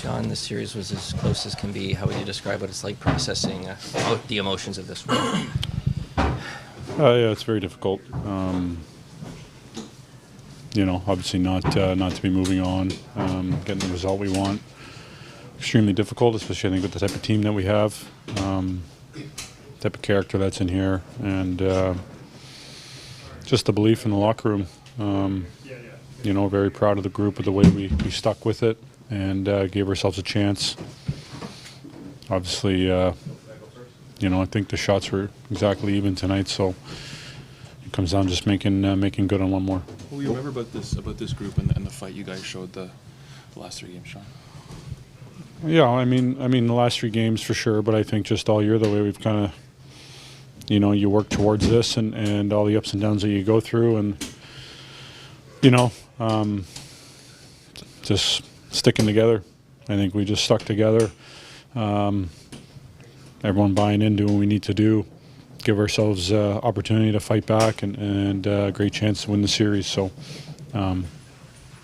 John, this series was as close as can be. How would you describe what it's like processing the emotions of this one? Yeah, it's very difficult. Obviously not to be moving on, getting the result we want. Extremely difficult, especially I think with the type of team that we have, type of character that's in here, and just the belief in the locker room. Very proud of the group, of the way we stuck with it and gave ourselves a chance. Obviously, I think the shots were exactly even tonight, so it comes down to just making good on one more. What do you remember about this group and the fight you guys showed the last 3 games, Sean? Yeah, I mean the last 3 games for sure, but I think just all year the way we've kind of, you work towards this and all the ups and downs that you go through, and just sticking together. I think we just stuck together. Everyone buying into what we need to do, give ourselves opportunity to fight back and a great chance to win the series. So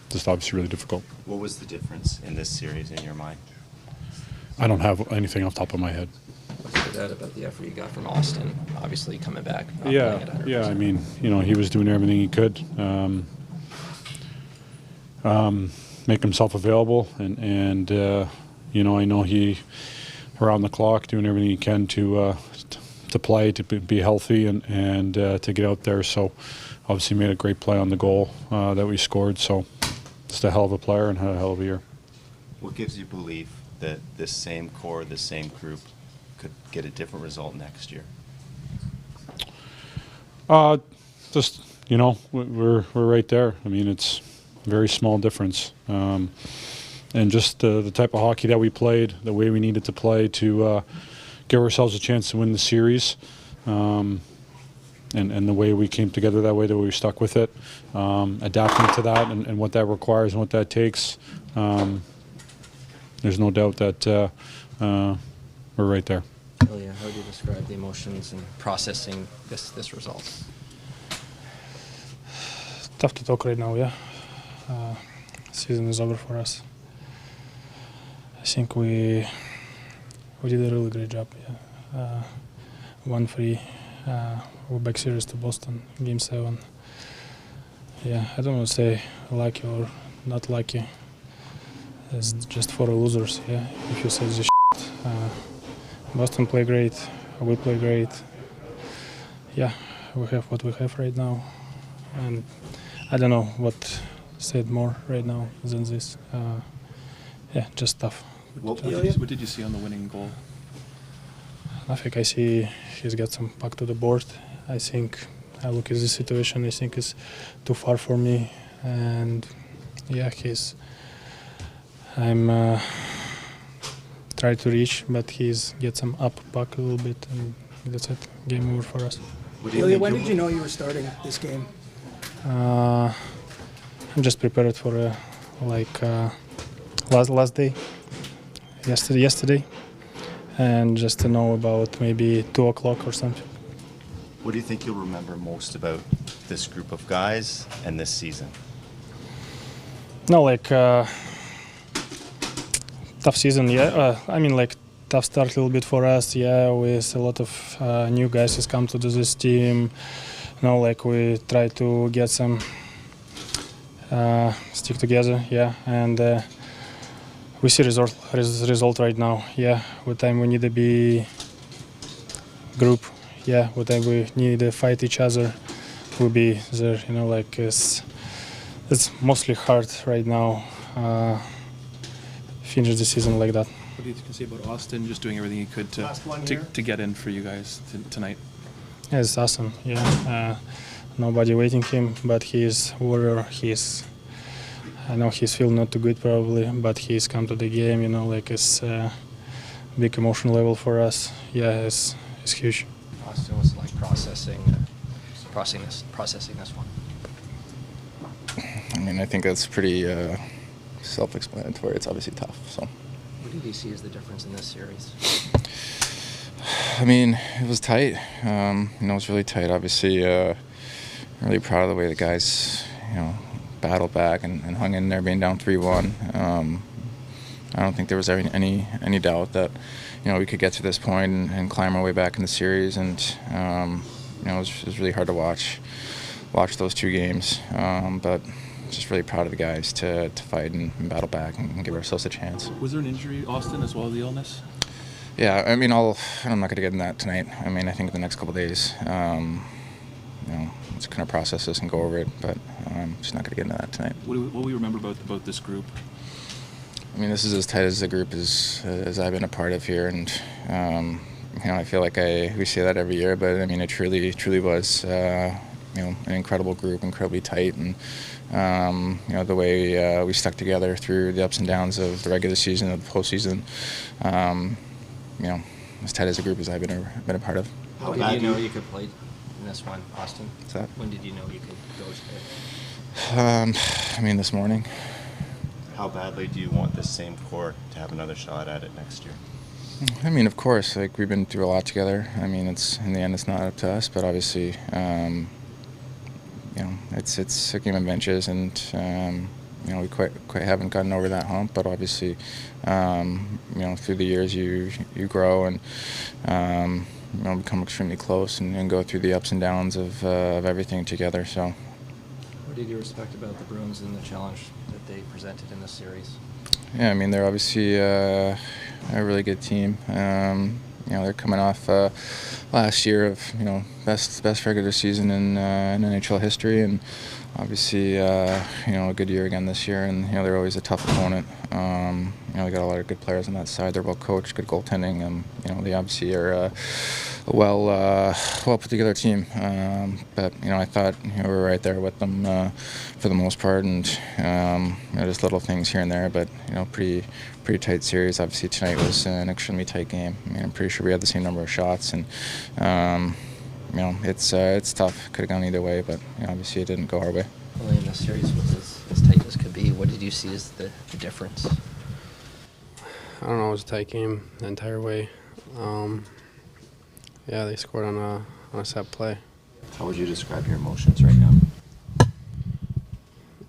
just obviously really difficult. What was the difference in this series in your mind? I don't have anything off the top of my head. What's that about the effort you got from Auston, obviously coming back? Yeah. I mean, he was doing everything he could. Make himself available, and I know he around the clock doing everything he can to play, to be healthy, and to get out there. So obviously made a great play on the goal that we scored. So just a hell of a player and had a hell of a year. What gives you belief that this same core, this same group, could get a different result next year? Just we're right there. I mean, it's a very small difference, and just the type of hockey that we played, the way we needed to play to give ourselves a chance to win the series, and the way we came together that way, that we stuck with it, adapting to that and what that requires and what that takes. There's no doubt that we're right there. Ilya, how would you describe the emotions and processing this result? Tough to talk right now, yeah. Season is over for us. I think we did a really great job, yeah. 1-3, we're back series to Boston, Game 7. Yeah, I don't want to say lucky or not lucky. It's just for the losers, yeah. If you say this shit, Boston play great, we play great. Yeah, we have what we have right now, and I don't know what said more right now than this. Yeah, just tough. What did you see on the winning goal? I think I see he's got some puck to the board. I think I look at this situation, I think it's too far for me, and yeah, I'm try to reach, but he's get some up puck a little bit, and that's it. Game over for us. Ilya, when did you know you were starting this game? I'm just prepared for last day, yesterday, and just to know about maybe 2 o'clock or something. What do you think you'll remember most about this group of guys and this season? No, tough season, yeah. Tough start a little bit for us, yeah, with a lot of new guys has come to this team. We try to get some stick together, yeah, and we see result right now, yeah. What time we need to be group, yeah. What time we need to fight each other, we'll be there, it's mostly hard right now. Finish the season like that. What do you say about Auston just doing everything he could to get in for you guys tonight? Yeah, it's awesome. Yeah, nobody waiting him, but he's warrior. I know he's feeling not too good probably, but he's come to the game. It's big emotional level for us. Yeah, it's huge. Auston, what's it like processing this one? I mean, I think that's pretty self-explanatory. It's obviously tough. So. What did you see as the difference in this series? I mean, it was tight. It was really tight. Obviously, really proud of the way the guys, battled back and hung in there, being down 3-1. I don't think there was any doubt that, we could get to this point and climb our way back in the series. And it was really hard to watch those 2 games. But just really proud of the guys to fight and battle back and give ourselves a chance. Was there an injury, Auston, as well as the illness? Yeah, I'm not going to get in that tonight. I think the next couple of days, let's kind of process this and go over it. But I'm just not going to get into that tonight. What do we remember about this group? This is as tight as the group as I've been a part of here, and I feel like we say that every year, but it truly was an incredible group, incredibly tight, and the way we stuck together through the ups and downs of the regular season and the postseason, as tight as a group as I've been a part of. When did you know you could play in this one, Auston? What's that? When did you know you could go today? This morning. How badly do you want this same core to have another shot at it next year? Of course, we've been through a lot together. It's in the end, it's not up to us, but obviously, it's a game of inches, and we quite haven't gotten over that hump. But obviously, through the years, you grow and become extremely close and go through the ups and downs of everything together. So. What did you respect about the Bruins and the challenge that they presented in this series? Yeah, they're obviously a really good team. They're coming off last year of best regular season in NHL history, and obviously a good year again this year. And they're always a tough opponent. They got a lot of good players on that side. They're well coached, good goaltending. They obviously are a well put together team. But I thought we were right there with them for the most part, and just little things here and there. But pretty tight series. Obviously tonight was an extremely tight game. I'm pretty sure we had the same number of shots, and it's tough. Could have gone either way, but obviously it didn't go our way. Well, in this series was as tight as could be. What did you see as the difference? I don't know. It was a tight game the entire way. They scored on a set play. How would you describe your emotions right now?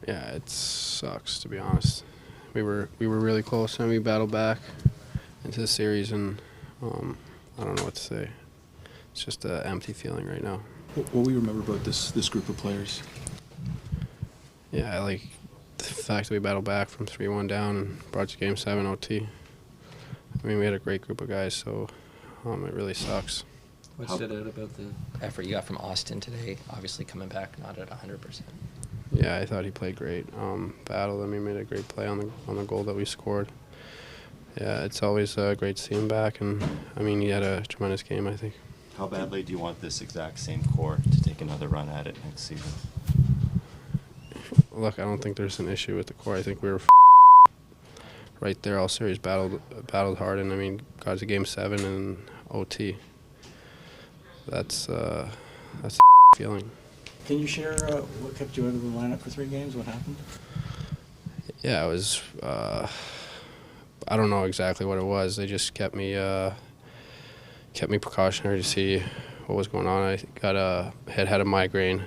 Yeah, it sucks, to be honest. We were really close, and we battled back into the series, and I don't know what to say. It's just an empty feeling right now. What will you remember about this group of players? Yeah, I like the fact that we battled back from 3-1 down and brought to Game 7 OT. We had a great group of guys, so it really sucks. What stood out about the effort you got from Auston today? Obviously coming back not at 100%. Yeah, I thought he played great. Battled. Made a great play on the goal that we scored. Yeah, it's always great to see him back, and he had a tremendous game, I think. How badly do you want this exact same core to take another run at it next season? Look, I don't think there's an issue with the core. I think we were right there all series, battled hard, and got to Game 7 and OT. That's a feeling. Can you share what kept you out of the lineup for 3 games? What happened? Yeah, it was. I don't know exactly what it was. They just kept me precautionary to see what was going on. I had a migraine,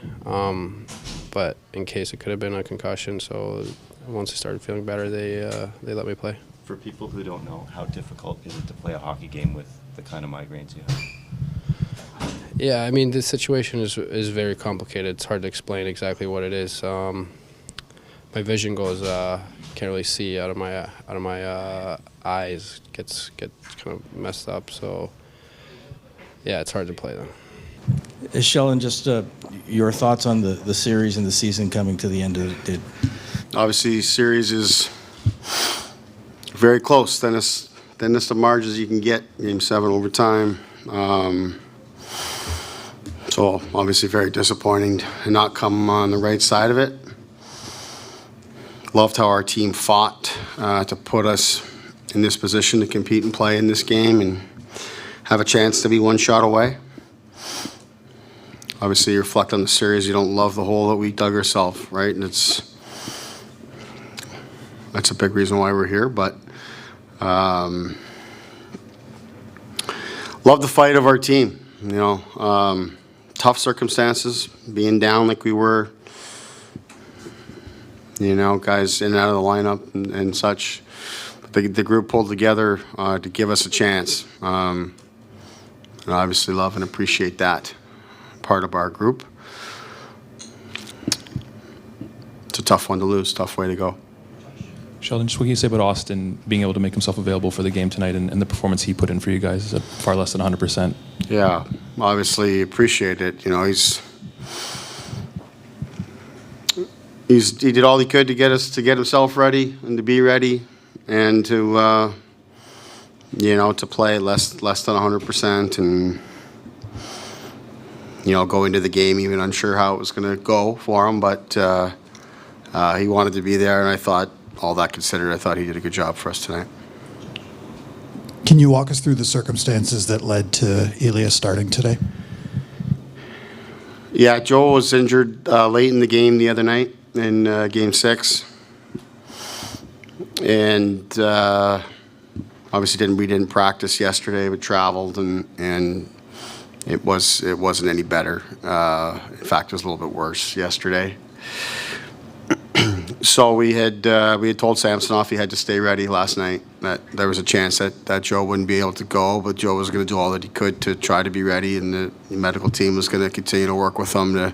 but in case it could have been a concussion. So once I started feeling better, they let me play. For people who don't know, how difficult is it to play a hockey game with the kind of migraines you have? Yeah, the situation is very complicated. It's hard to explain exactly what it is. My vision goes can't really see out of my eyes. Gets kind of messed up. So yeah, it's hard to play then. Sheldon, just your thoughts on the series and the season coming to the end of it. Obviously, series is very close. Thinnest of margins you can get. Game 7 overtime. So obviously very disappointing to not come on the right side of it. Loved how our team fought to put us in this position to compete and play in this game and have a chance to be one shot away. Obviously, you reflect on the series, you don't love the hole that we dug ourselves, right? And that's a big reason why we're here, but love the fight of our team, tough circumstances, being down like we were, guys in and out of the lineup and such. But the group pulled together to give us a chance. And I obviously love and appreciate that part of our group. It's a tough one to lose, tough way to go. Sheldon, just what can you say about Auston being able to make himself available for the game tonight and the performance he put in for you guys is at far less than 100%? Yeah, obviously appreciate it. You know, he did all he could to get himself ready and to be ready and to to play less than 100% and go into the game even unsure how it was going to go for him, but he wanted to be there, and I thought, all that considered, I thought he did a good job for us tonight. Can you walk us through the circumstances that led to Ilya starting today? Yeah, Joel was injured late in the game the other night in Game 6, and obviously we didn't practice yesterday, but traveled, and it wasn't any better. In fact, it was a little bit worse yesterday. So we had told Samsonov he had to stay ready last night, that there was a chance that Joe wouldn't be able to go, but Joe was going to do all that he could to try to be ready, and the medical team was going to continue to work with him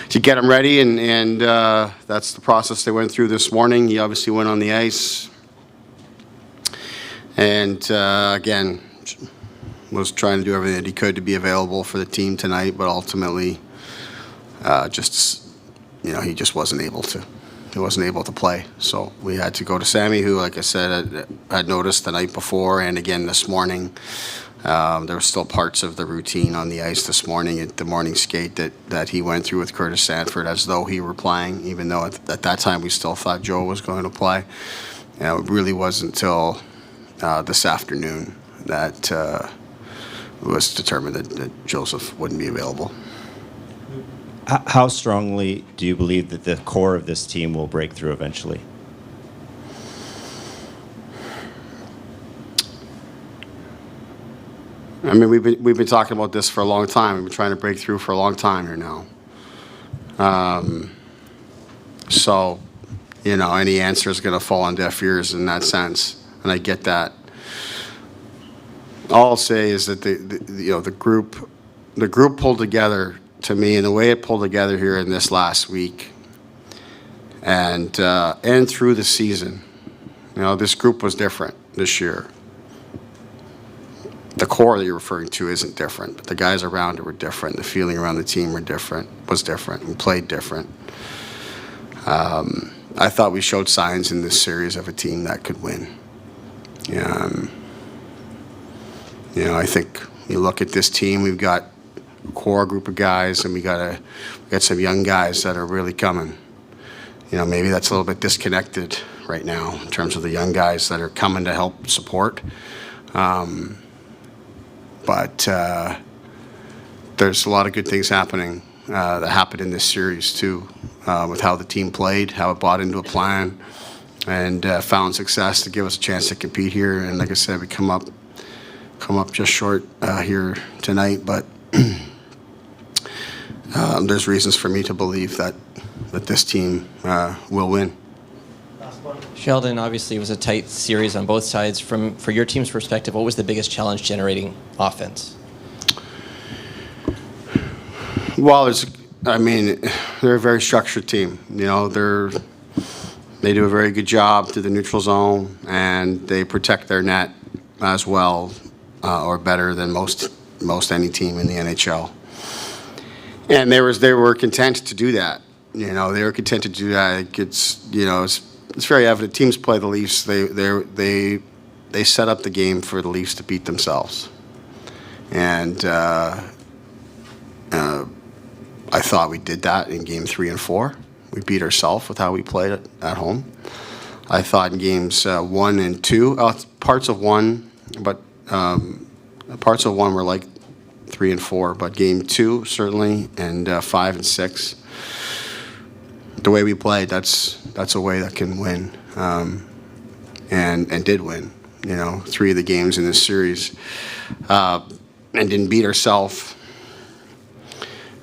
to get him ready, and that's the process they went through this morning. He obviously went on the ice, and again, was trying to do everything that he could to be available for the team tonight, but ultimately he just wasn't able to. He wasn't able to play, so we had to go to Sammy, who, like I said, had noticed the night before and again this morning. There were still parts of the routine on the ice this morning at the morning skate that he went through with Curtis Sanford as though he were playing, even though at that time we still thought Joe was going to play. And it really wasn't until this afternoon that it was determined that Joseph wouldn't be available. How strongly do you believe that the core of this team will break through eventually? I mean, we've been talking about this for a long time. We've been trying to break through for a long time here now. So, any answer is going to fall on deaf ears in that sense, and I get that. All I'll say is that the group pulled together. To me, and the way it pulled together here in this last week, and through the season, this group was different this year. The core that you're referring to isn't different, but the guys around it were different. The feeling around the team was different. We played different. I thought we showed signs in this series of a team that could win. I think you look at this team, we've got core group of guys, and we got some young guys that are really coming. Maybe that's a little bit disconnected right now in terms of the young guys that are coming to help support. But there's a lot of good things happening that happened in this series too, with how the team played, how it bought into a plan, and found success to give us a chance to compete here. And like I said, we come up just short here tonight, but there's reasons for me to believe that this team will win. Sheldon, obviously it was a tight series on both sides. For your team's perspective, what was the biggest challenge generating offense? Well, they're a very structured team. They do a very good job through the neutral zone, and they protect their net as well, or better than most any team in the NHL. And they were content to do that. They were content to do that. It's very evident. Teams play the Leafs. They set up the game for the Leafs to beat themselves. And I thought we did that in Game 3 and 4. We beat ourselves with how we played at home. I thought in Games 1 and 2, parts of 1, but parts of 1 were like 3 and 4, but Game 2 certainly, and 5 and 6. The way we played, that's a way that can win, and did win. 3 of the games in this series, and didn't beat ourselves.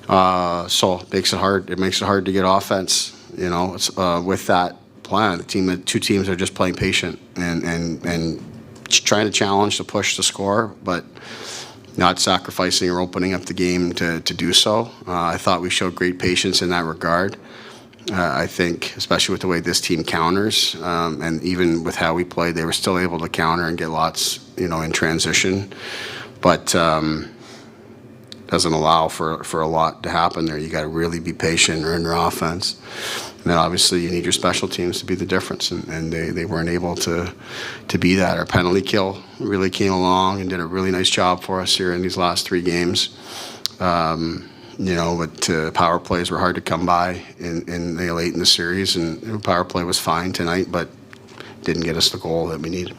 So it makes it hard. It makes it hard to get offense. It's with that plan. The two teams are just playing patient and trying to challenge, to push, to score, but not sacrificing or opening up the game to do so. I thought we showed great patience in that regard. I think, especially with the way this team counters, and even with how we played, they were still able to counter and get lots, in transition. But doesn't allow for a lot to happen there. You got to really be patient in your offense. And then obviously you need your special teams to be the difference, and they weren't able to be that. Our penalty kill really came along and did a really nice job for us here in these last 3 games. But power plays were hard to come by in the late in the series, and power play was fine tonight, but didn't get us the goal that we needed.